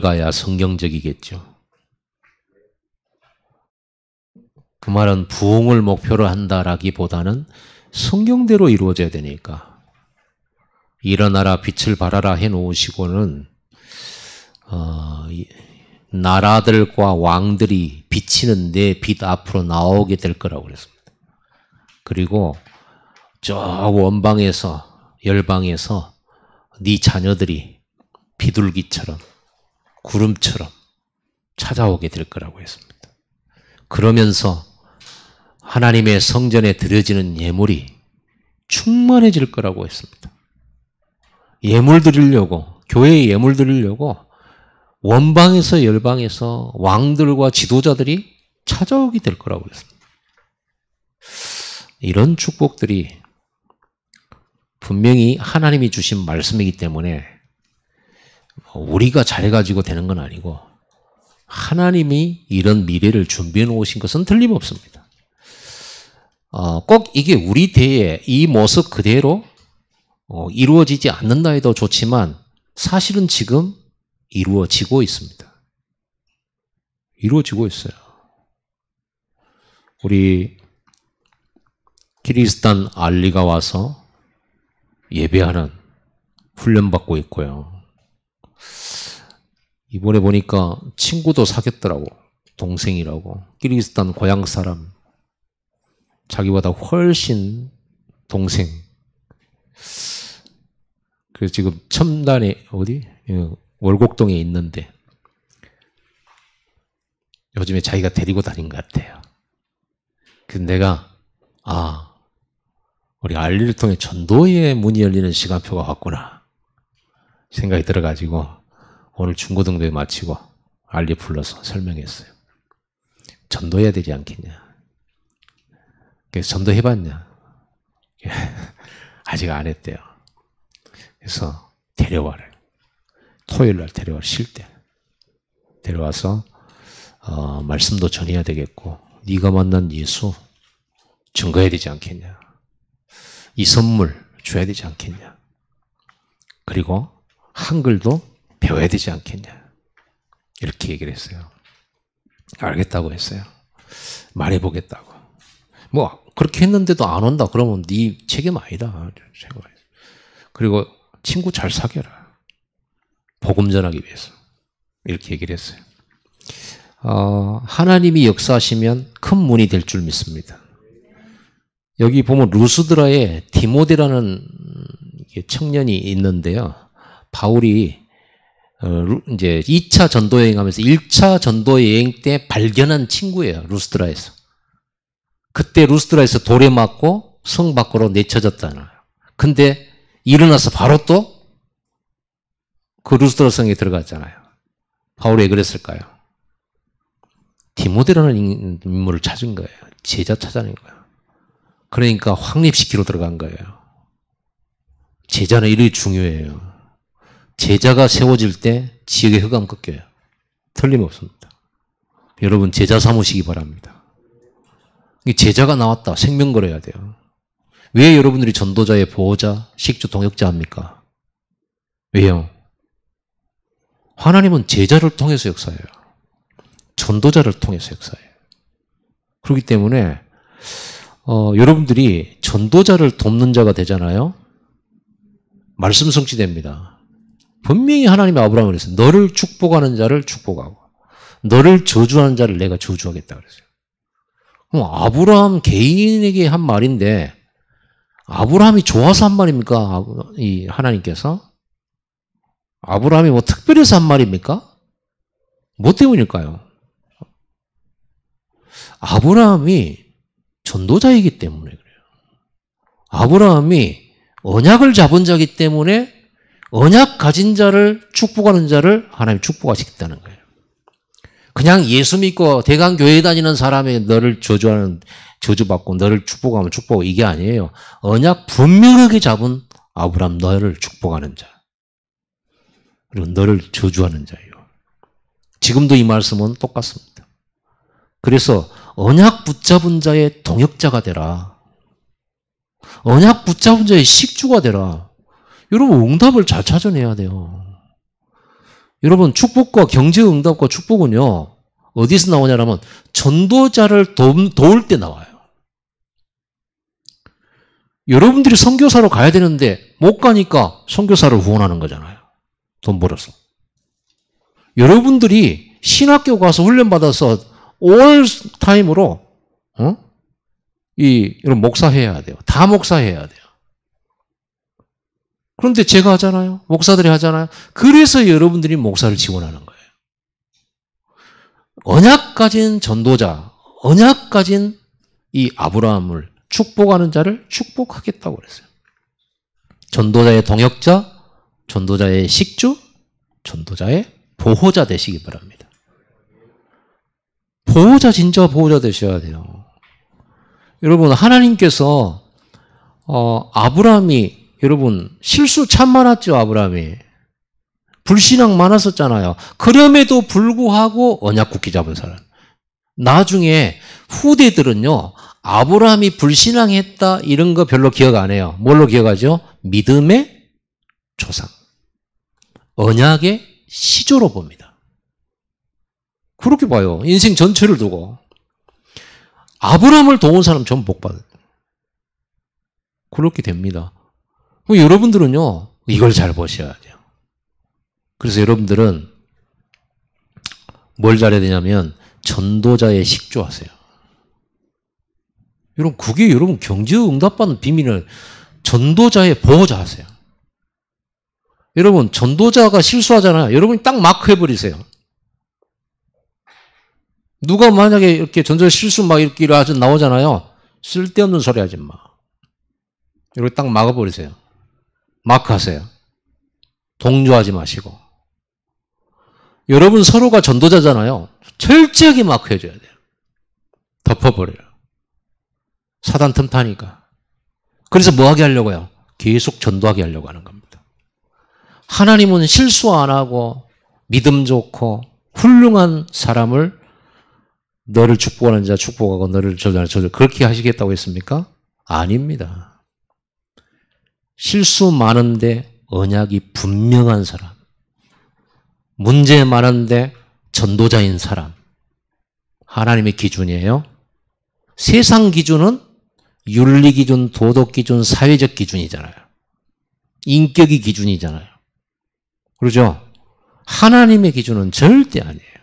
가야 성경적이겠죠. 그 말은 부흥을 목표로 한다라기보다는 성경대로 이루어져야 되니까. 일어나라 빛을 발하라 해놓으시고는 나라들과 왕들이 비치는 내 빛 앞으로 나오게 될 거라고 그랬습니다. 그리고 저 원방에서 열방에서 네 자녀들이 비둘기처럼 구름처럼 찾아오게 될 거라고 했습니다. 그러면서 하나님의 성전에 드려지는 예물이 충만해질 거라고 했습니다. 예물 드리려고, 교회에 예물 드리려고 원방에서 열방에서 왕들과 지도자들이 찾아오게 될 거라고 그랬습니다. 이런 축복들이 분명히 하나님이 주신 말씀이기 때문에 우리가 잘해가지고 되는 건 아니고 하나님이 이런 미래를 준비해 놓으신 것은 틀림없습니다. 꼭 이게 우리 대에 이 모습 그대로 이루어지지 않는다 해도 좋지만 사실은 지금 이루어지고 있습니다. 이루어지고 있어요. 우리 키르기스탄 알리가 와서 예배하는 훈련받고 있고요. 이번에 보니까 친구도 사귀었더라고. 동생이라고. 키르기스탄 고향 사람. 자기보다 훨씬 동생. 그래서 지금 첨단에 어디? 월곡동에 있는데 요즘에 자기가 데리고 다닌 것 같아요. 그래서 내가 우리 알리를 통해 전도의 문이 열리는 시간표가 왔구나 생각이 들어가지고 오늘 중고등부에 마치고 알리 불러서 설명했어요. 전도해야 되지 않겠냐. 그래서 전도해봤냐. 아직 안 했대요. 그래서 데려와래. 토요일날 데려와, 쉴 때. 데려와서 말씀도 전해야 되겠고 네가 만난 예수 증거해야 되지 않겠냐. 이 선물 줘야 되지 않겠냐. 그리고 한글도 배워야 되지 않겠냐. 이렇게 얘기를 했어요. 알겠다고 했어요. 말해보겠다고. 뭐 그렇게 했는데도 안 온다 그러면 네 책임 아니다. 그리고 친구 잘 사귀어라. 복음 전하기 위해서. 이렇게 얘기를 했어요. 하나님이 역사하시면 큰 문이 될 줄 믿습니다. 여기 보면 루스드라에 디모데라는 청년이 있는데요. 바울이 이제 2차 전도 여행하면서 1차 전도 여행 때 발견한 친구예요. 루스드라에서. 그때 루스드라에서 돌에 맞고 성 밖으로 내쳐졌잖아요. 근데 일어나서 바로 또 그 루스드라 성에 들어갔잖아요. 바울이 왜 그랬을까요? 디모데라는 인물을 찾은 거예요. 제자 찾아낸 거예요. 그러니까 확립시키러 들어간 거예요. 제자는 이렇게 중요해요. 제자가 세워질 때 지역의 흑암 꺾여요. 틀림없습니다. 여러분 제자 삼으시기 바랍니다. 제자가 나왔다. 생명 걸어야 돼요. 왜 여러분들이 전도자의 보호자, 식주 동역자 합니까? 왜요? 하나님은 제자를 통해서 역사해요. 전도자를 통해서 역사해요. 그렇기 때문에 여러분들이 전도자를 돕는 자가 되잖아요. 말씀 성취됩니다. 분명히 하나님이 아브라함을 했어요. 너를 축복하는 자를 축복하고 너를 저주하는 자를 내가 저주하겠다 그랬어요. 그럼 아브라함 개인에게 한 말인데 아브라함이 좋아서 한 말입니까? 이 하나님께서? 아브라함이 뭐 특별해서 한 말입니까? 뭐 때문일까요? 아브라함이 전도자이기 때문에 그래요. 아브라함이 언약을 잡은 자이기 때문에 언약 가진 자를 축복하는 자를 하나님이 축복하시겠다는 거예요. 그냥 예수 믿고 대강교회 다니는 사람이 너를 저주하는, 저주받고 너를 축복하면 축복하고 이게 아니에요. 언약 분명하게 잡은 아브라함 너를 축복하는 자. 그리고 너를 저주하는 자예요. 지금도 이 말씀은 똑같습니다. 그래서 언약 붙잡은 자의 동역자가 되라. 언약 붙잡은 자의 식주가 되라. 여러분 응답을 잘 찾아내야 돼요. 여러분 축복과 경제응답과 축복은요. 어디서 나오냐면 전도자를 도울 때 나와요. 여러분들이 선교사로 가야 되는데 못 가니까 선교사를 후원하는 거잖아요. 돈 벌어서. 여러분들이 신학교 가서 훈련받아서 올 타임으로 이런 목사해야 돼요. 다 목사해야 돼요. 그런데 제가 하잖아요. 목사들이 하잖아요. 그래서 여러분들이 목사를 지원하는 거예요. 언약 가진 전도자, 언약 가진 이 아브라함을 축복하는 자를 축복하겠다고 그랬어요. 전도자의 동역자, 전도자의 식주, 전도자의 보호자 되시기 바랍니다. 보호자, 진짜 보호자 되셔야 돼요. 여러분, 하나님께서 아브라함이 여러분 실수 참 많았죠. 아브라함이 불신앙 많았었잖아요. 그럼에도 불구하고 언약 굳게 잡은 사람. 나중에 후대들은요. 아브라함이 불신앙했다 이런 거 별로 기억 안 해요. 뭘로 기억하죠? 믿음의 조상. 언약의 시조로 봅니다. 그렇게 봐요. 인생 전체를 두고. 아브라함을 도운 사람 전부 복 받아요. 그렇게 됩니다. 그럼 여러분들은요. 이걸 잘 보셔야 돼요. 그래서 여러분들은 뭘 잘해야 되냐면 전도자의 식조하세요. 여러분 그게 여러분 경제응답받는 비밀은 전도자의 보호자 하세요. 여러분 전도자가 실수하잖아요. 여러분이 딱 마크해버리세요. 누가 만약에 이렇게 전도자 실수 막 이렇게 나오잖아요. 쓸데없는 소리 하지 마. 여러분 딱 막아버리세요. 마크하세요. 동조하지 마시고. 여러분 서로가 전도자잖아요. 철저하게 마크해줘야 돼요. 덮어버려요. 사단 틈타니까. 그래서 뭐 하게 하려고요? 계속 전도하게 하려고 하는 겁니다. 하나님은 실수 안 하고 믿음 좋고 훌륭한 사람을 너를 축복하는 자 축복하고 너를 저주하는 자 그렇게 하시겠다고 했습니까? 아닙니다. 실수 많은데 언약이 분명한 사람. 문제 많은데 전도자인 사람. 하나님의 기준이에요. 세상 기준은 윤리 기준, 도덕 기준, 사회적 기준이잖아요. 인격이 기준이잖아요. 그렇죠? 하나님의 기준은 절대 아니에요.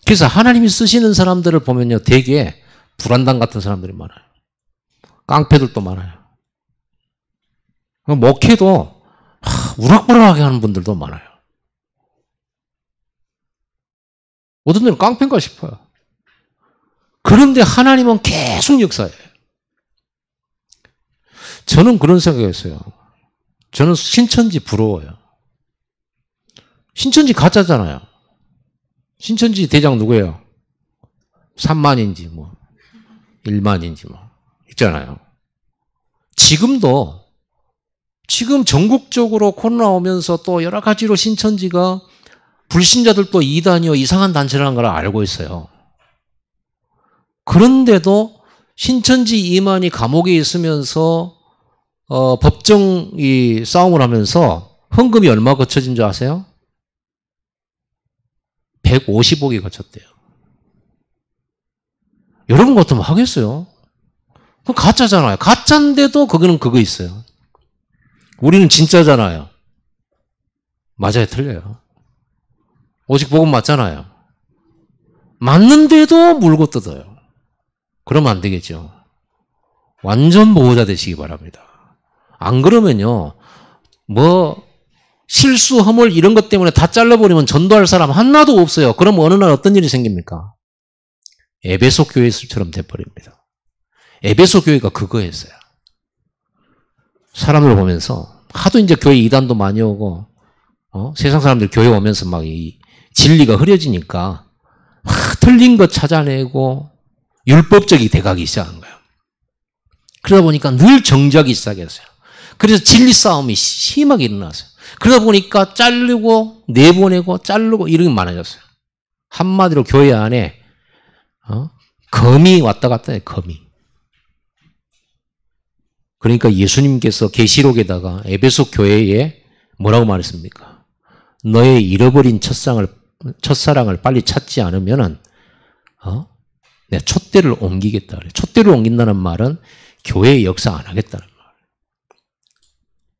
그래서 하나님이 쓰시는 사람들을 보면요. 되게 불안당 같은 사람들이 많아요. 깡패들도 많아요. 목회도 우락부락하게 하는 분들도 많아요. 어떤 데는 깡패인가 싶어요. 그런데 하나님은 계속 역사해요. 저는 그런 생각했어요. 저는 신천지 부러워요. 신천지 가짜잖아요. 신천지 대장 누구예요? 3만인지 뭐 1만인지 뭐 있잖아요. 지금도 지금 전국적으로 코로나 오면서 또 여러 가지로 신천지가 불신자들도 이단이요 이상한 단체라는 걸 알고 있어요. 그런데도 신천지 이만이 감옥에 있으면서 법정 싸움을 하면서 헌금이 얼마 거쳐진 줄 아세요? 150억이 거쳤대요. 여러분 같으면 하겠어요? 그건 가짜잖아요. 가짜인데도 그거는 그거 있어요. 우리는 진짜잖아요. 맞아요, 틀려요. 오직 복음 맞잖아요. 맞는데도 물고 뜯어요. 그러면 안 되겠죠. 완전 보호자 되시기 바랍니다. 안 그러면요, 실수, 허물 이런 것 때문에 다 잘라버리면 전도할 사람 하나도 없어요. 그럼 어느 날 어떤 일이 생깁니까? 에베소 교회처럼 돼버립니다. 에베소 교회가 그거였어요. 사람을 보면서 하도 이제 교회 이단도 많이 오고 세상 사람들 교회 오면서 막 이 진리가 흐려지니까 틀린 것 찾아내고 율법적이 돼가기 시작한 거예요. 그러다 보니까 늘 정적이 시작했어요. 그래서 진리 싸움이 심하게 일어났어요. 그러다 보니까 자르고 내보내고 자르고 이런 게 많아졌어요. 한마디로 교회 안에 검이 왔다 갔다 해요. 검이. 그러니까 예수님께서 계시록에다가 에베소 교회에 뭐라고 말했습니까? 너의 잃어버린 첫사랑을 빨리 찾지 않으면은, 내가 촛대를 옮기겠다 그래. 촛대를 옮긴다는 말은 교회의 역사 안 하겠다는 말.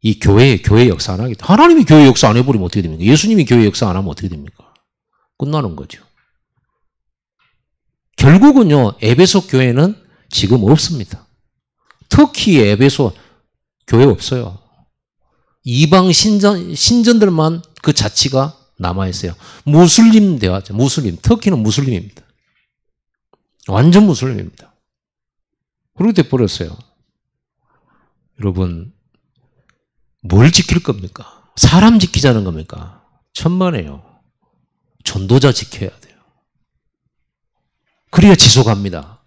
이 교회 역사 안 하겠다. 하나님이 교회 역사 안 해버리면 어떻게 됩니까? 예수님이 교회 역사 안 하면 어떻게 됩니까? 끝나는 거죠. 결국은요, 에베소 교회는 지금 없습니다. 터키 에베소 교회 없어요. 이방 신전들만 그 자치가 남아있어요. 무슬림 대화죠. 무슬림. 터키는 무슬림입니다. 완전 무슬림입니다. 그렇게 돼버렸어요. 여러분, 뭘 지킬 겁니까? 사람 지키자는 겁니까? 천만에요. 전도자 지켜야 돼요. 그래야 지속합니다.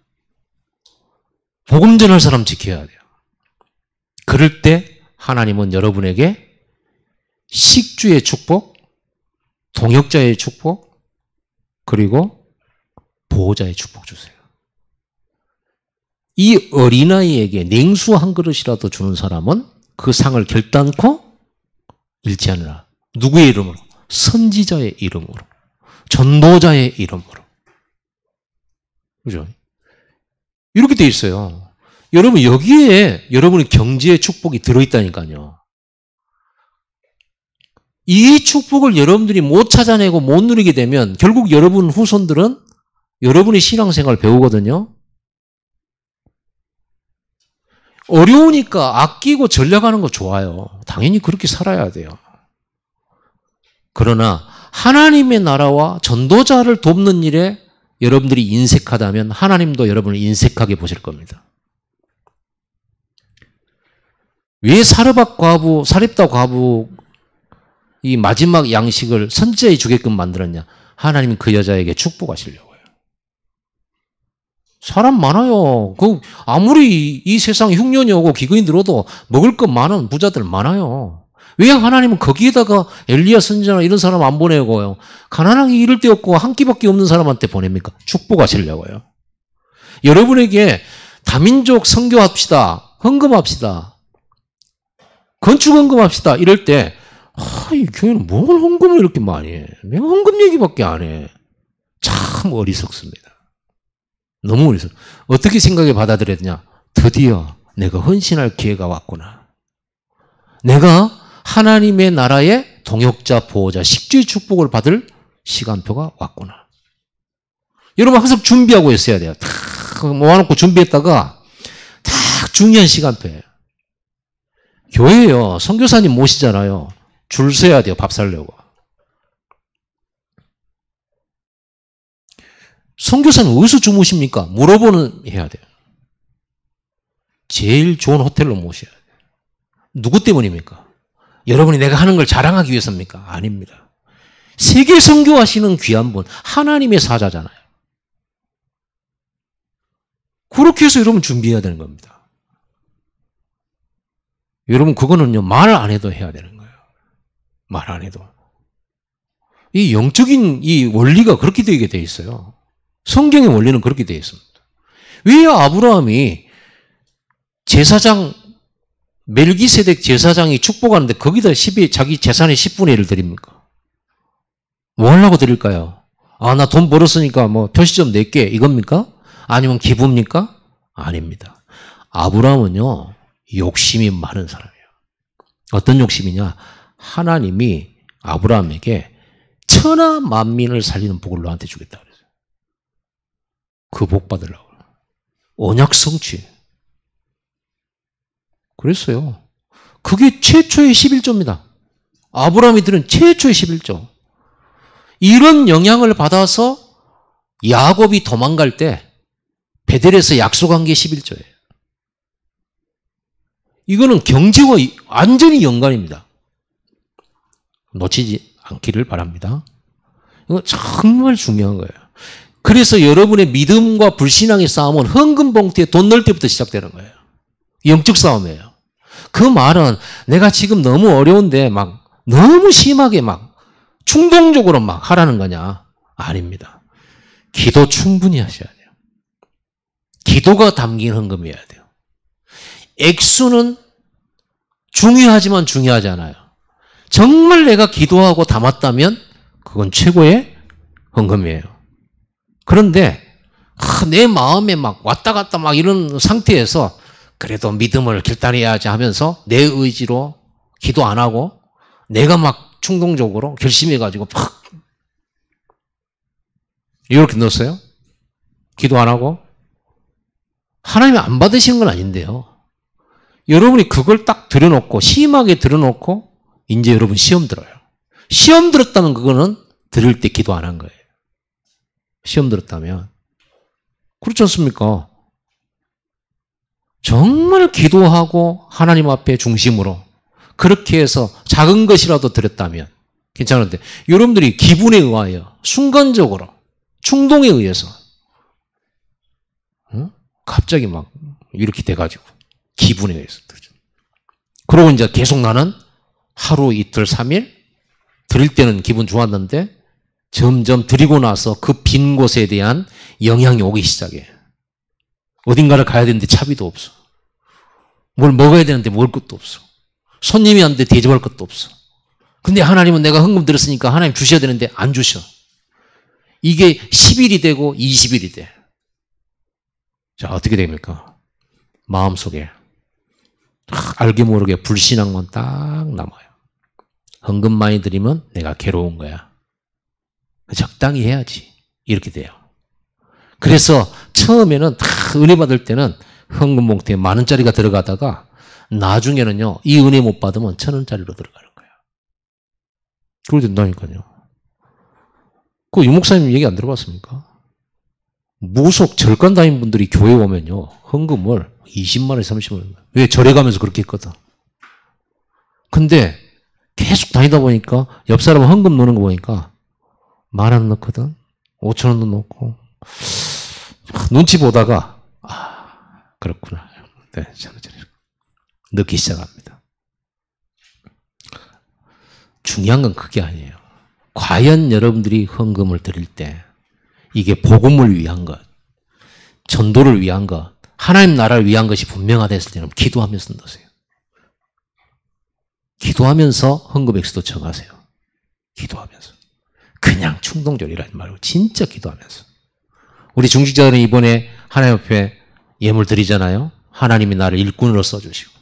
복음 전할 사람 지켜야 돼요. 그럴 때 하나님은 여러분에게 식주의 축복, 동역자의 축복, 그리고 보호자의 축복 주세요. 이 어린아이에게 냉수 한 그릇이라도 주는 사람은 그 상을 결단코 잃지 않으라. 누구의 이름으로? 선지자의 이름으로. 전도자의 이름으로. 그죠? 이렇게 돼 있어요. 여러분, 여기에 여러분의 경제의 축복이 들어있다니까요. 이 축복을 여러분들이 못 찾아내고 못 누리게 되면 결국 여러분 후손들은 여러분의 신앙생활을 배우거든요. 어려우니까 아끼고 전략하는 거 좋아요. 당연히 그렇게 살아야 돼요. 그러나 하나님의 나라와 전도자를 돕는 일에 여러분들이 인색하다면 하나님도 여러분을 인색하게 보실 겁니다. 왜 사르밧 과부 이 마지막 양식을 선지자에 주게끔 만들었냐? 하나님은 그 여자에게 축복하시려고요. 사람 많아요. 아무리 이 세상에 흉년이 오고 기근이 들어도 먹을 것 많은 부자들 많아요. 왜 하나님은 거기에다가 엘리야 선지자나 이런 사람 안 보내고요? 가난하게 이를 데 없고 한 끼밖에 없는 사람한테 보냅니까? 축복하시려고요. 여러분에게 다민족 선교합시다. 헌금합시다. 건축 헌금합시다. 이럴 때 이 교회는 뭘 헌금을 이렇게 많이 해? 내가 헌금 얘기밖에 안 해. 참 어리석습니다. 너무 어리석. 어떻게 생각해 받아들여야 되냐? 드디어 내가 헌신할 기회가 왔구나. 내가 하나님의 나라의 동역자, 보호자, 식주의 축복을 받을 시간표가 왔구나. 여러분 항상 준비하고 있어야 돼요. 탁 모아놓고 준비했다가 탁 중요한 시간표예요. 교회에요. 선교사님 모시잖아요. 줄 서야 돼요. 밥 살려고. 선교사는 어디서 주무십니까? 물어보는 해야 돼요. 제일 좋은 호텔로 모셔야 돼요. 누구 때문입니까? 여러분이 내가 하는 걸 자랑하기 위해서입니까? 아닙니다. 세계 선교하시는 귀한 분, 하나님의 사자잖아요. 그렇게 해서 여러분 준비해야 되는 겁니다. 여러분 그거는요, 말 안 해도 해야 되는 거예요. 말 안 해도. 이 영적인 이 원리가 그렇게 되게 돼 있어요. 성경의 원리는 그렇게 되어 있습니다. 왜 아브라함이 제사장, 멜기세덱 제사장이 축복하는데 거기다 자기 재산의 10분의 1을 드립니까? 뭐 하려고 드릴까요? 나 돈 벌었으니까 뭐 표시점 낼게 이겁니까? 아니면 기부입니까? 아닙니다. 아브라함은요, 욕심이 많은 사람이에요. 어떤 욕심이냐? 하나님이 아브라함에게 천하 만민을 살리는 복을 너한테 주겠다 그랬어요. 그 복 받으려고. 언약 성취. 그랬어요. 그게 최초의 11조입니다. 아브라함이 들은 최초의 11조. 이런 영향을 받아서 야곱이 도망갈 때 베델에서 약속한 게 11조예요. 이거는 경제와 완전히 연관입니다. 놓치지 않기를 바랍니다. 이거 정말 중요한 거예요. 그래서 여러분의 믿음과 불신앙의 싸움은 헌금 봉투에 돈 넣을 때부터 시작되는 거예요. 영적 싸움이에요. 그 말은 내가 지금 너무 어려운데 막 너무 심하게 막 충동적으로 막 하라는 거냐? 아닙니다. 기도 충분히 하셔야 돼요. 기도가 담긴 헌금이어야 돼요. 액수는 중요하지만 중요하지 않아요. 정말 내가 기도하고 담았다면 그건 최고의 헌금이에요. 그런데 내 마음에 막 왔다 갔다 막 이런 상태에서 그래도 믿음을 결단해야지 하면서 내 의지로 기도 안 하고 내가 막 충동적으로 결심해가지고 팍 이렇게 넣었어요. 기도 안 하고 하나님이 안 받으시는 건 아닌데요. 여러분이 그걸 딱 들여놓고 심하게 들여놓고 이제 여러분 시험 들어요. 시험 들었다면 그거는 들을 때 기도 안 한 거예요. 시험 들었다면. 그렇지 않습니까? 정말 기도하고 하나님 앞에 중심으로 그렇게 해서 작은 것이라도 드렸다면 괜찮은데 여러분들이 기분에 의하여 순간적으로 충동에 의해서 갑자기 막 이렇게 돼가지고 기분에 의해서 그러고 이제 계속 나는 하루 이틀 3일 드릴 때는 기분 좋았는데 점점 드리고 나서 그 빈 곳에 대한 영향이 오기 시작해. 어딘가를 가야 되는데 차비도 없어. 뭘 먹어야 되는데 먹을 것도 없어. 손님이 왔는데 대접할 것도 없어. 근데 하나님은 내가 헌금 드렸으니까 하나님 주셔야 되는데 안 주셔. 이게 10일이 되고 20일이 돼. 자, 어떻게 됩니까? 마음속에 알게 모르게 불신앙만 딱 남아요. 헌금 많이 드리면 내가 괴로운 거야. 적당히 해야지. 이렇게 돼요. 그래서 처음에는 다 은혜 받을 때는 헌금 봉투에 10,000원짜리가 들어가다가 나중에는요, 이 은혜 못 받으면 1,000원짜리로 들어가는 거예요. 그렇게 된다니까요. 그 유목사님 얘기 안 들어봤습니까? 무속 절간 다닌 분들이 교회 오면요, 헌금을 20만 원, 30만 원. 왜? 절에 가면서 그렇게 했거든. 근데 계속 다니다 보니까 옆 사람은 헌금 넣는 거 보니까 10,000원 넣거든. 5,000원도 넣고. 눈치 보다가 그렇구나. 네, 넣기 시작합니다. 중요한 건 그게 아니에요. 과연 여러분들이 헌금을 드릴 때 이게 복음을 위한 것, 전도를 위한 것, 하나님 나라를 위한 것이 분명하다 했을 때는 기도하면서 넣으세요. 기도하면서 헌금 액수도 정하세요. 기도하면서. 그냥 충동적으로 일하지 말고 진짜 기도하면서. 우리 중직자들은 이번에 하나님 앞에 예물 드리잖아요. 하나님이 나를 일꾼으로 써주시고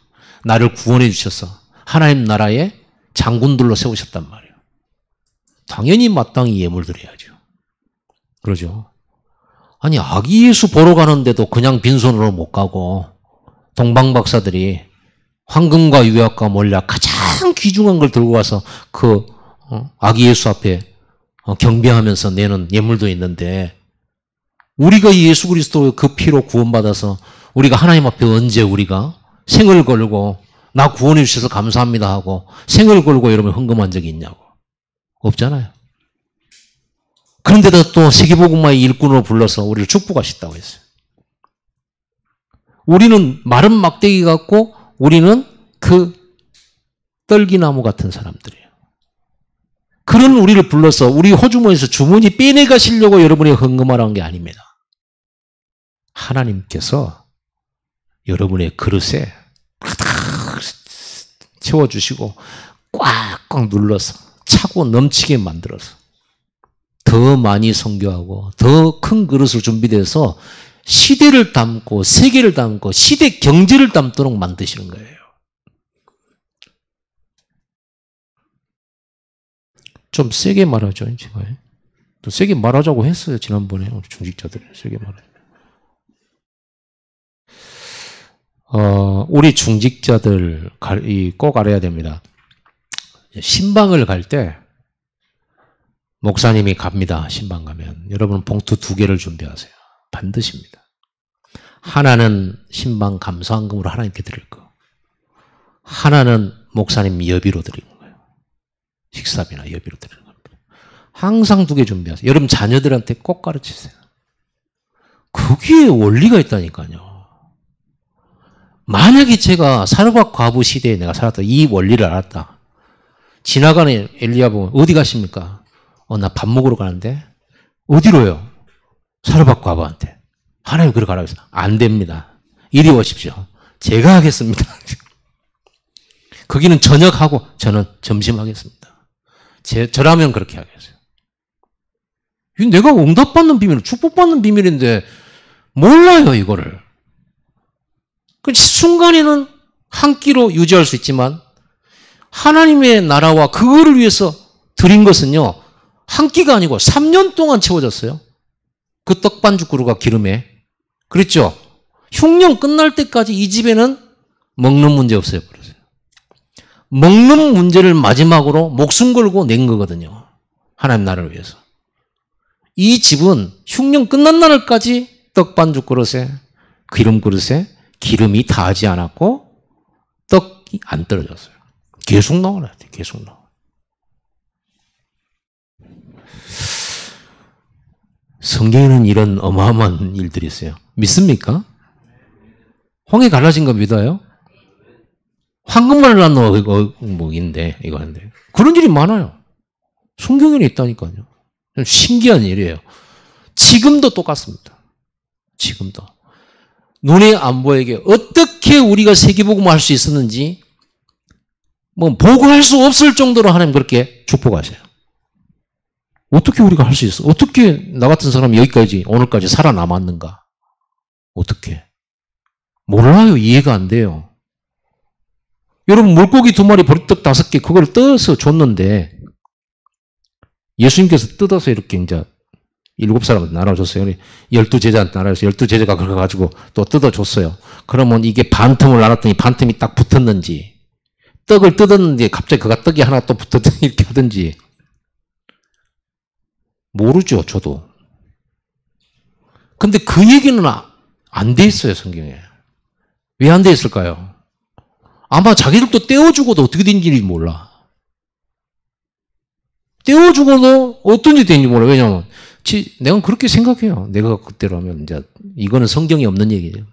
나를 구원해 주셔서 하나님 나라의 장군들로 세우셨단 말이에요. 당연히 마땅히 예물 드려야죠. 그러죠. 아니 아기 예수 보러 가는데도 그냥 빈손으로 못 가고 동방박사들이 황금과 유약과 몰약 가장 귀중한 걸 들고 가서 그 아기 예수 앞에 경배하면서 내는 예물도 있는데 우리가 예수 그리스도 그 피로 구원받아서 우리가 하나님 앞에 언제 우리가 생을 걸고 나 구원해 주셔서 감사합니다 하고 생을 걸고 여러분 헌금한 적이 있냐고. 없잖아요. 그런데도 또 세계복음화의 일꾼으로 불러서 우리를 축복하셨다고 했어요. 우리는 마른 막대기 같고 우리는 그 떨기나무 같은 사람들이에요. 그런 우리를 불러서 우리 호주머니에서 주머니 빼내가시려고 여러분이 헌금하라는 게 아닙니다. 하나님께서 여러분의 그릇에 채워주시고 꽉꽉 눌러서 차고 넘치게 만들어서 더 많이 선교하고 더 큰 그릇으로 준비돼서 시대를 담고 세계를 담고 시대 경제를 담도록 만드시는 거예요. 좀 세게 말하죠. 제가 또 세게 말하자고 했어요. 지난번에 우리 중직자들 세게 말해요. 우리 중직자들 꼭 알아야 됩니다. 신방을 갈 때 목사님이 갑니다. 신방 가면 여러분 봉투 2개를 준비하세요. 반드시입니다. 하나는 신방 감사헌금으로 하나님께 드릴 거, 하나는 목사님 여비로 드리는 거예요. 식사비나 여비로 드리는 겁니다. 항상 2개 준비하세요. 여러분 자녀들한테 꼭 가르치세요. 거기에 원리가 있다니까요. 만약에 제가 사르밧 과부 시대에 내가 살았다, 이 원리를 알았다. 지나가는 엘리야 보면 어디 가십니까? 나 밥 먹으러 가는데. 어디로요? 사르밧 과부한테. 하나님 그렇게 가라고 했어요. 안 됩니다. 이리 오십시오. 제가 하겠습니다. 거기는 저녁하고 저는 점심하겠습니다. 저라면 그렇게 하겠어요. 내가 응답받는 비밀, 축복받는 비밀인데 몰라요, 이거를. 그 순간에는 한 끼로 유지할 수 있지만 하나님의 나라와 그거를 위해서 드린 것은요, 한 끼가 아니고 3년 동안 채워졌어요. 그 떡반죽 그루가 기름에. 그랬죠? 흉년 끝날 때까지 이 집에는 먹는 문제 없어요. 그러세요. 먹는 문제를 마지막으로 목숨 걸고 낸 거거든요. 하나님 나라를 위해서. 이 집은 흉년 끝난 날까지 떡반죽 그릇에, 기름 그릇에 기름이 닿지 않았고 떡이 안 떨어졌어요. 계속 나와야 돼. 계속 나와. 성경에는 이런 어마어마한 일들이 있어요. 믿습니까? 홍해 갈라진 거 믿어요? 황금만을 낳는 뭐인데 이거 하는데 그런 일이 많아요. 성경에는 있다니까요. 신기한 일이에요. 지금도 똑같습니다. 지금도 눈에 안 보이게 어떻게 우리가 세계복음을 할 수 있었는지 뭐 보고할 수 없을 정도로 하나님 그렇게 축복하셔요. 어떻게 우리가 할 수 있어? 어떻게 나 같은 사람이 여기까지 오늘까지 살아남았는가? 어떻게? 몰라요. 이해가 안 돼요. 여러분 물고기 2마리 보리떡 5개 그걸 떠서 줬는데 예수님께서 뜯어서 이렇게 이제 7사람한테 나눠줬어요. 12제자한테 나눠서 12제자가 그걸 가지고 또 뜯어줬어요. 그러면 이게 반틈을 나눴더니 반틈이 딱 붙었는지 떡을 뜯었는데 갑자기 그가 떡이 하나 또 붙었더니 이렇게 하든지 모르죠. 저도. 근데 그 얘기는 안 돼 있어요. 성경에. 왜 안 돼 있을까요? 아마 자기들도 떼어주고도 어떻게 된지 몰라. 떼어주고도 어떤 일이 되는지 몰라. 왜냐하면 내가 그렇게 생각해요. 내가 그때로 하면 이제 이거는 성경에 없는 얘기예요.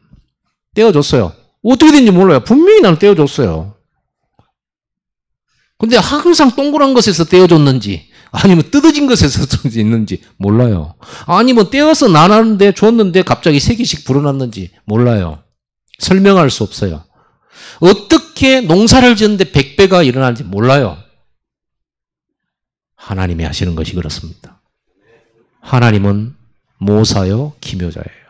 떼어줬어요. 어떻게 된지 몰라요. 분명히 나는 떼어줬어요. 근데 항상 동그란 것에서 떼어줬는지 아니면 뜯어진 것에서 있는지 몰라요. 아니면 떼어서 나눴는데 줬는데 갑자기 3개씩 불어났는지 몰라요. 설명할 수 없어요. 어떻게 농사를 지었는데 100배가 일어나는지 몰라요. 하나님이 하시는 것이 그렇습니다. 하나님은 모사요 기묘자예요.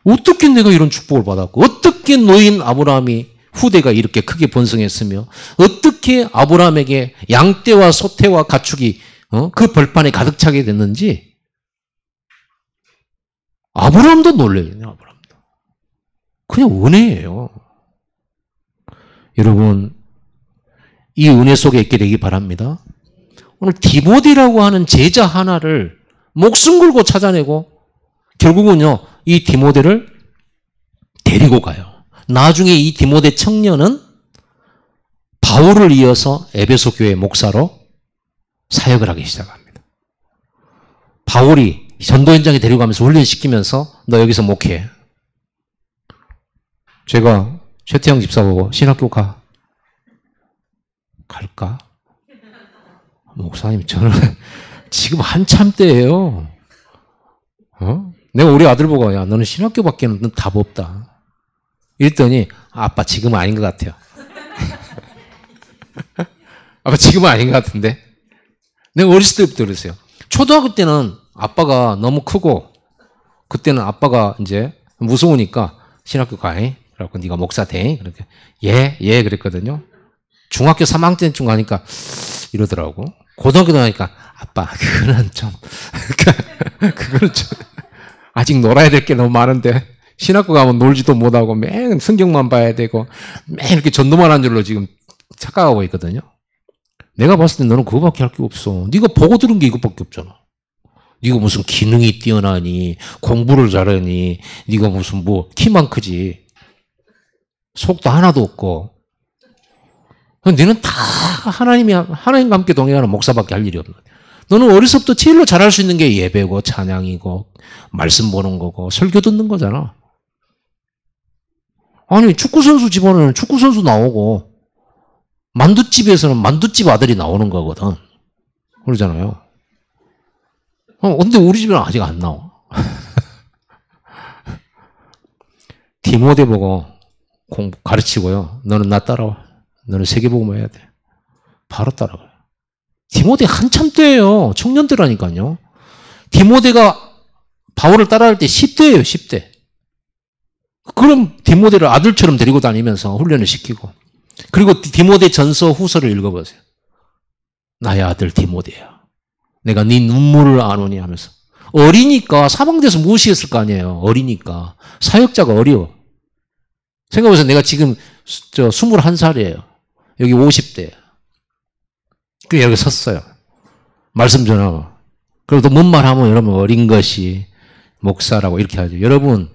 어떻게 내가 이런 축복을 받았고 어떻게 노인 아브라함이 후대가 이렇게 크게 번성했으며 어떻게 아브라함에게 양떼와 소떼와 가축이 그 벌판에 가득 차게 됐는지 아브라함도 놀래요. 아브라함도. 그냥 은혜예요. 여러분 이 은혜 속에 있게 되기 바랍니다. 오늘 디모데라고 하는 제자 하나를 목숨 걸고 찾아내고 결국은요 이 디모데를 데리고 가요. 나중에 이 디모데 청년은 바울을 이어서 에베소 교회 목사로 사역을 하기 시작합니다. 바울이 전도 현장에 데려가면서 훈련시키면서 너 여기서 목회해. 제가 최태영 집사 보고 신학교 갈까? 목사님 저는 지금 한참 때예요. 내가 우리 아들 보고 야 너는 신학교밖에는 답 없다. 이랬더니 아빠 지금은 아닌 것 같아요. 아빠 지금은 아닌 것 같은데. 내가 어렸을 때부터 그랬어요. 초등학교 때는 아빠가 너무 크고 그때는 아빠가 이제 무서우니까 신학교 가해. 그래갖고 네가 목사 돼. 그렇게 예 그랬거든요. 중학교 3학년쯤 가니까 이러더라고. 고등학교 가니까 아빠 그거는 좀 아직 놀아야 될 게 너무 많은데 신학교 가면 놀지도 못하고 매일 성경만 봐야 되고 매일 이렇게 전도만 한 줄로 지금 착각하고 있거든요. 내가 봤을 때 너는 그거밖에 할 게 없어. 네가 보고 들은 게 이것밖에 없잖아. 네가 무슨 기능이 뛰어나니 공부를 잘하니 네가 무슨 뭐 키만 크지 속도 하나도 없고 너는 다 하나님과 함께 동행하는 목사밖에 할 일이 없는 거야. 너는 어려서부터 제일로 잘할 수 있는 게 예배고 찬양이고 말씀 보는 거고 설교 듣는 거잖아. 아니 축구선수 집안에는 축구선수 나오고 만두집에서는 만두집 아들이 나오는 거거든. 그러잖아요. 근데 우리 집은 아직 안 나와. 디모데 보고 공부 가르치고요. 너는 나 따라와. 너는 세계복음을 해야 돼. 바로 따라가요. 디모데 한참 때예요. 청년 때라니까요. 디모데가 바울을 따라할 때 10대예요. 10대. 그럼 디모데를 아들처럼 데리고 다니면서 훈련을 시키고, 그리고 디모데 전서 후서를 읽어보세요. 나의 아들 디모데야, 내가 네 눈물을 아노니 하면서. 어리니까 사방돼서 무시했을 거 아니에요. 어리니까. 사역자가 어려워. 생각해보세요. 내가 지금 21살이에요. 여기 50대. 그 여기 섰어요. 말씀 전하고. 그래도 뭔 말하면 여러분 어린 것이 목사라고 이렇게 하죠. 여러분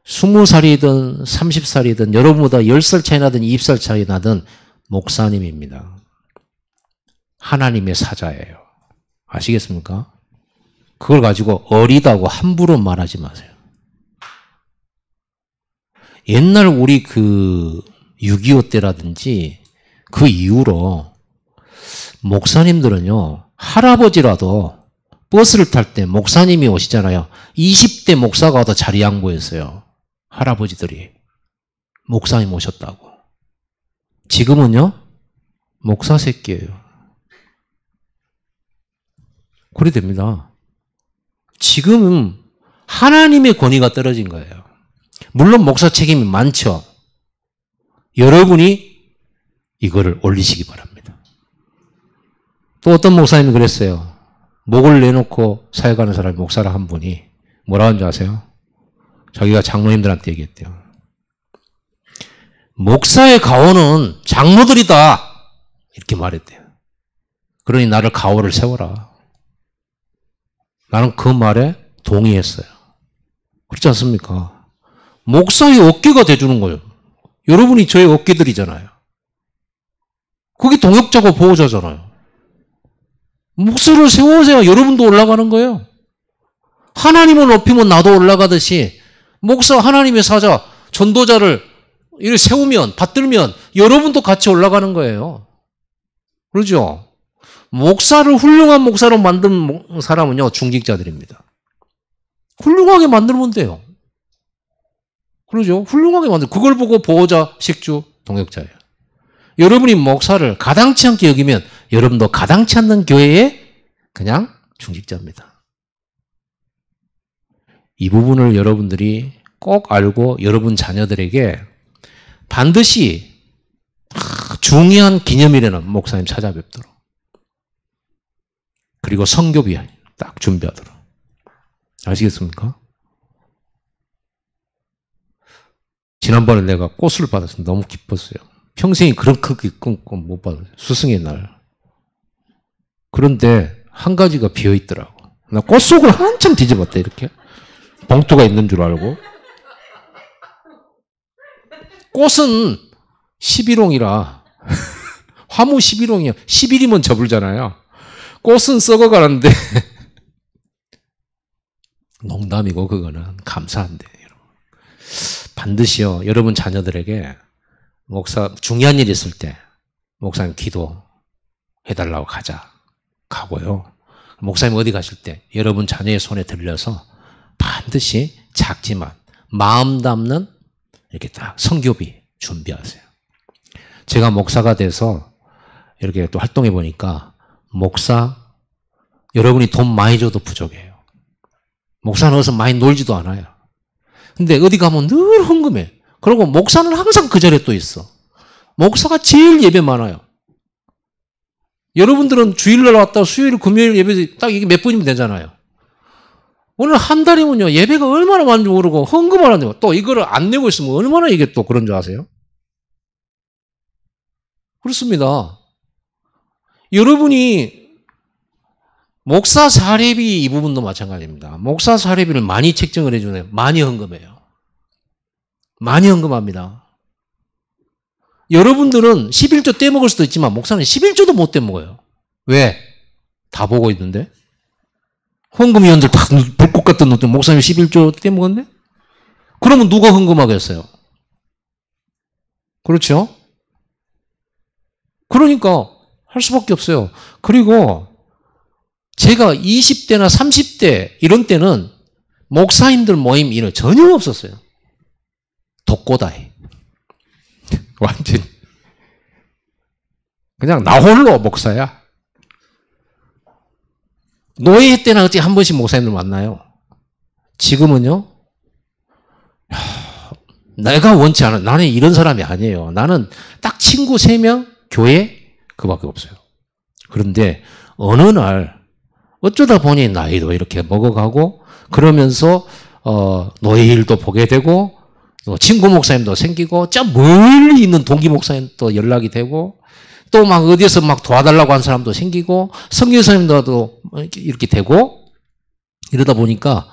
20살이든 30살이든 여러분보다 10살 차이 나든 20살 차이 나든 목사님입니다. 하나님의 사자예요. 아시겠습니까? 그걸 가지고 어리다고 함부로 말하지 마세요. 옛날 우리 6.25 때라든지 그 이후로 목사님들은요, 할아버지라도 버스를 탈 때 목사님이 오시잖아요. 20대 목사가 와도 자리 양보했어요. 할아버지들이. 목사님 오셨다고. 지금은요, 목사 새끼예요. 그래 됩니다. 지금은 하나님의 권위가 떨어진 거예요. 물론 목사 책임이 많죠. 여러분이 이거를 올리시기 바랍니다. 또 어떤 목사님이 그랬어요. 목을 내놓고 사역하는 사람이 목사를 한 분이 뭐라고 하는지 아세요? 자기가 장로님들한테 얘기했대요. 목사의 가오는 장로들이다. 이렇게 말했대요. 그러니 나를 가오를 세워라. 나는 그 말에 동의했어요. 그렇지 않습니까? 목사의 어깨가 돼주는 거예요. 여러분이 저의 어깨들이잖아요. 그게 동역자고 보호자잖아요. 목사를 세워야 여러분도 올라가는 거예요. 하나님을 높이면 나도 올라가듯이 목사, 하나님의 사자, 전도자를 이렇게 세우면, 받들면 여러분도 같이 올라가는 거예요. 그러죠? 목사를 훌륭한 목사로 만든 사람은요, 중직자들입니다. 훌륭하게 만들면 돼요. 그러죠? 훌륭하게 만들, 그걸 보고 보호자, 식주, 동역자예요. 여러분이 목사를 가당치 않게 여기면 여러분도 가당치 않는 교회의 그냥 중직자입니다. 이 부분을 여러분들이 꼭 알고 여러분 자녀들에게 반드시 중요한 기념일에는 목사님 찾아뵙도록, 그리고 성교비 딱 준비하도록. 아시겠습니까? 지난번에 내가 꽃을 받았어요. 너무 기뻤어요. 평생이 그렇게 꿈 못 받았어요. 스승의 날. 그런데 한 가지가 비어있더라고. 나 꽃 속을 한참 뒤집었대. 이렇게 봉투가 있는 줄 알고. 꽃은 11홍이라 화무 11홍이야. 10일이면 접을잖아요. 꽃은 썩어가는데 농담이고 그거는 감사한데 여러분. 반드시요 여러분 자녀들에게 목사 중요한 일 있을 때 목사님 기도해달라고 가고요. 목사님 어디 가실 때 여러분 자녀의 손에 들려서 반드시 작지만 마음 담는 이렇게 딱 성교비 준비하세요. 제가 목사가 돼서 이렇게 또 활동해 보니까 목사 여러분이 돈 많이 줘도 부족해요. 목사는 어디서 많이 놀지도 않아요. 근데 어디 가면 늘 헌금해. 그리고 목사는 항상 그 자리에 또 있어. 목사가 제일 예배 많아요. 여러분들은 주일날 왔다 수요일 금요일 예배 딱 이게 몇 분이면 되잖아요. 오늘 한 달이면요 예배가 얼마나 많은지 모르고 헌금을 안 내고 또 이거를 안 내고 있으면 얼마나 이게 또 그런 줄 아세요? 그렇습니다. 여러분이 목사 사례비 이 부분도 마찬가지입니다. 목사 사례비를 많이 책정을 해주네요. 많이 헌금해요. 많이 헌금합니다. 여러분들은 11조 떼먹을 수도 있지만 목사는 11조도 못 떼먹어요. 왜? 다 보고 있는데? 헌금위원들 다 불꽃 같은 놈들 목사님 11조 떼먹었네? 그러면 누가 헌금하겠어요? 그렇죠? 그러니까 할 수밖에 없어요. 그리고 제가 20대나 30대 이런 때는 목사님들 모임 이런 전혀 없었어요. 독고다이. 완전히. 그냥 나 홀로 목사야. 노예 때는 어떻게 한 번씩 목사님들 만나요. 지금은요. 내가 원치 않아. 나는 이런 사람이 아니에요. 나는 딱 친구 3명, 교회 그밖에 없어요. 그런데 어느 날 어쩌다 보니 나이도 이렇게 먹어가고 그러면서 노예 일도 보게 되고 또 친구 목사님도 생기고 저 멀리 있는 동기 목사님도 연락이 되고 또 막 어디에서 막 도와달라고 한 사람도 생기고 선교사님도 이렇게 되고 이러다 보니까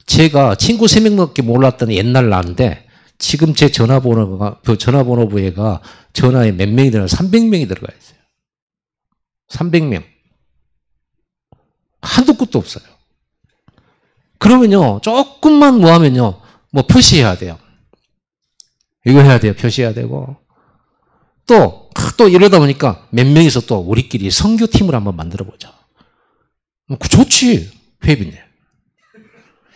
제가 친구 3명밖에 몰랐던 옛날 나인데 지금 제 전화번호부에가 전화에 몇 명이 들어가 300명이 들어가 있어요. 300명. 한도 끝도 없어요. 그러면요, 조금만 뭐 하면요, 뭐 표시해야 돼요. 이거 해야 돼요. 표시해야 되고. 또 이러다 보니까 몇 명이서 또 우리끼리 선교팀을 한번 만들어 보자. 좋지. 회비네.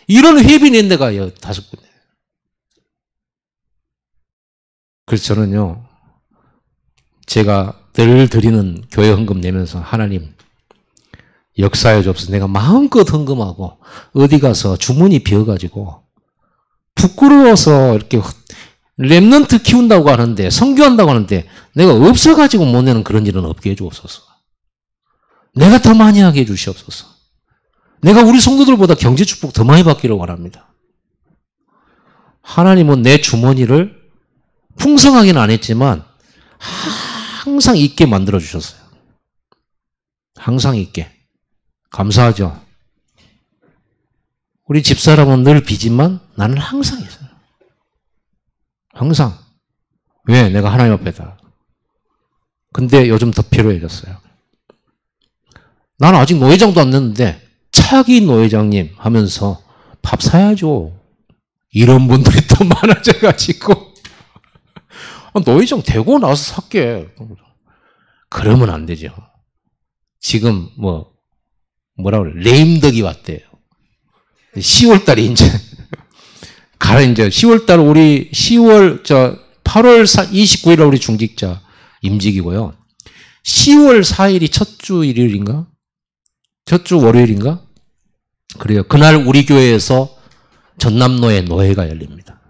이런 회비 낸 데가 5군데. 그래서 저는요, 제가 늘 드리는 교회 헌금 내면서 하나님 역사해 줍소서. 내가 마음껏 헌금하고 어디 가서 주머니 비어가지고 부끄러워서 이렇게 렘넌트 키운다고 하는데 선교한다고 하는데 내가 없어가지고 못 내는 그런 일은 없게 해주옵소서. 내가 더 많이 하게 해주시옵소서. 내가 우리 성도들보다 경제 축복 더 많이 받기를 원합니다. 하나님은 내 주머니를 풍성하게는 안 했지만 항상 있게 만들어 주셨어요. 항상 있게. 감사하죠. 우리 집사람은 늘 비지만 나는 항상 있어요. 항상. 왜? 내가 하나님 앞에다. 근데 요즘 더 필요해졌어요. 나는 아직 노회장도 안 됐는데 차기 노회장님 하면서 밥 사야죠. 이런 분들이 또 많아져가지고 노회장 되고 나서 살게. 그러면 안 되죠. 지금 뭐라 그래, 레임덕이 왔대요. 10월달에 이제 10월달 우리 8월 29일에 우리 중직자 임직이고요. 10월 4일이 첫 주 일요일인가? 첫 주 월요일인가? 그래요. 그날 우리 교회에서 전남노회 노회가 열립니다.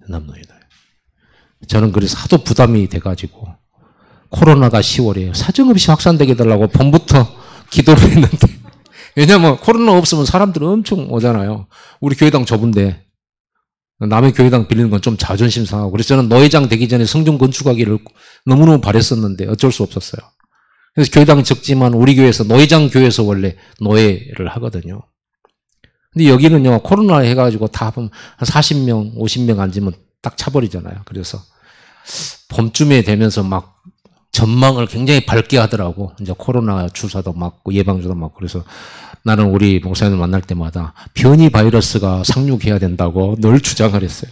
전남노회 노회. 저는 그래서 하도 부담이 돼가지고 코로나가 10월에 사정없이 확산되게 해달라고 봄부터 기도를 했는데 왜냐면 코로나 없으면 사람들 엄청 오잖아요. 우리 교회당 좁은데 남의 교회당 빌리는 건 좀 자존심 상하고 그래서 저는 노회장 되기 전에 성전 건축하기를 너무너무 바랬었는데 어쩔 수 없었어요. 그래서 교회당이 적지만 우리 교회에서 노회장 교회에서 원래 노회를 하거든요. 근데 여기는요 코로나 해가지고 다 한 40명 50명 앉으면 딱 차버리잖아요. 그래서 봄쯤에 되면서 막 전망을 굉장히 밝게 하더라고. 이제 코로나 주사도 맞고 예방주도 맞고 그래서 나는 우리 목사님을 만날 때마다 변이 바이러스가 상륙해야 된다고 늘 주장을 했어요.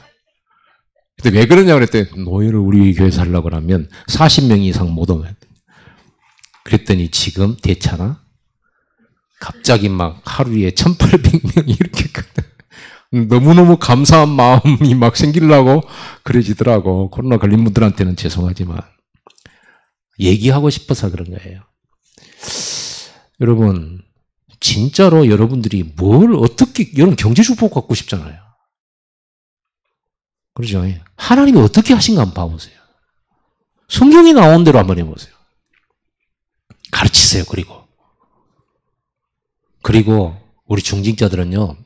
근데 왜 그러냐고 그랬더니 노예를 우리 교회에서 하려고 하면 40명 이상 못 오면. 그랬더니 지금 대차나 갑자기 막 하루에 1800명이 이렇게 너무너무 감사한 마음이 막 생기려고 그러지더라고. 코로나 걸린 분들한테는 죄송하지만 얘기하고 싶어서 그런 거예요. 여러분 진짜로 여러분들이 뭘 어떻게 여러분 경제 축복 갖고 싶잖아요. 그렇죠? 하나님이 어떻게 하신가 한번 봐보세요. 성경이 나온 대로 한번 해보세요. 가르치세요. 그리고 우리 중직자들은요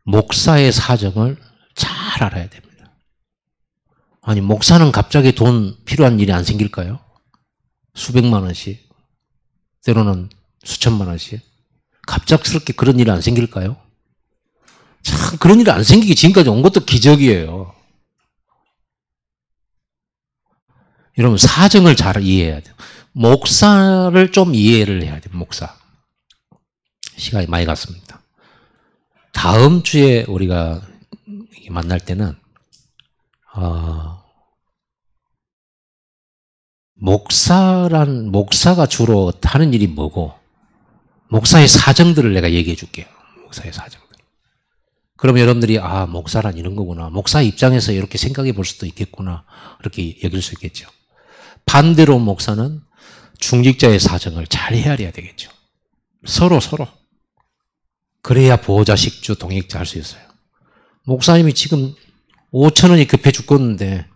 목사의 사정을 잘 알아야 됩니다. 아니 목사는 갑자기 돈 필요한 일이 안 생길까요? 수백만 원씩 때로는 수천만 원씩 갑작스럽게 그런 일이 안 생길까요? 참 그런 일이 안 생기기 지금까지 온 것도 기적이에요. 여러분 사정을 잘 이해해야 돼요. 목사를 좀 이해를 해야 돼요. 목사. 시간이 많이 갔습니다. 다음 주에 우리가 만날 때는 목사가 주로 하는 일이 뭐고 목사의 사정들을 내가 얘기해 줄게요. 목사의 사정들. 그러면 여러분들이 목사란 이런 거구나. 목사 입장에서 이렇게 생각해 볼 수도 있겠구나. 이렇게 여길 수 있겠죠. 반대로 목사는 중직자의 사정을 잘 헤아려야 되겠죠. 서로. 그래야 보호자, 식주, 동역자 할 수 있어요. 목사님이 지금 5천 원이 급해 죽겠는데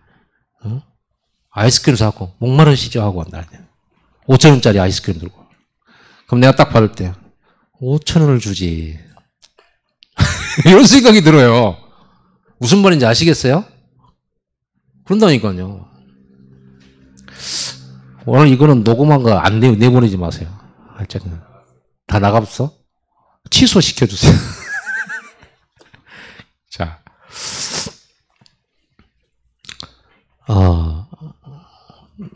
아이스크림 사고 목마르시죠 하고 한다. 5천 원짜리 아이스크림 들고. 그럼 내가 딱 받을 때 5천 원을 주지. 이런 생각이 들어요. 무슨 말인지 아시겠어요? 그런다니까요. 오늘 이거는 녹음한 거 안 내보내지 마세요. 어쨌든 다 나갔어? 취소시켜주세요. 자,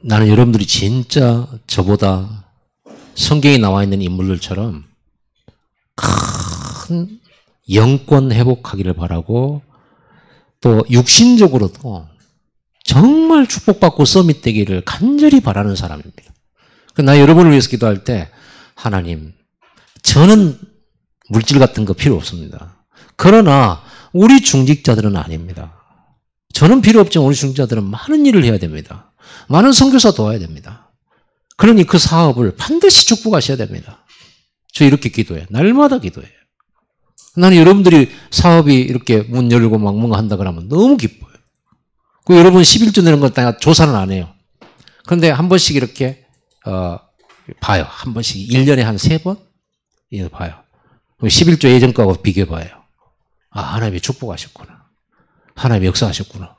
나는 여러분들이 진짜 저보다 성경에 나와 있는 인물들처럼 큰 영권 회복하기를 바라고 또 육신적으로도 정말 축복받고 서밋되기를 간절히 바라는 사람입니다. 나 여러분을 위해서 기도할 때 하나님, 저는 물질 같은 거 필요 없습니다. 그러나 우리 중직자들은 아닙니다. 저는 필요 없지만 우리 중직자들은 많은 일을 해야 됩니다. 많은 선교사 도와야 됩니다. 그러니 그 사업을 반드시 축복하셔야 됩니다. 저 이렇게 기도해요. 날마다 기도해요. 나는 여러분들이 사업이 이렇게 문 열고 막 뭔가 한다 그러면 너무 기뻐요. 그 여러분 11조 내는 건 조사는 안 해요. 그런데 한 번씩 이렇게 봐요. 한 번씩 1년에 한 3번? 예, 봐요. 11조 예전 거하고 비교해봐요. 하나님이 축복하셨구나. 하나님이 역사하셨구나.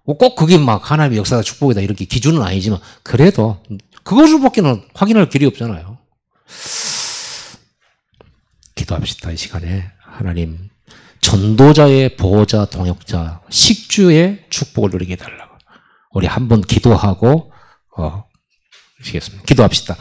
꼭 그게 막 하나님의 역사가 축복이다 이렇게 기준은 아니지만 그래도 그것으로밖에는 확인할 길이 없잖아요. 기도합시다. 이 시간에 하나님 전도자의 보호자, 동역자, 식주의 축복을 누리게 해달라고. 우리 한번 기도하고 시겠습니다. 기도합시다.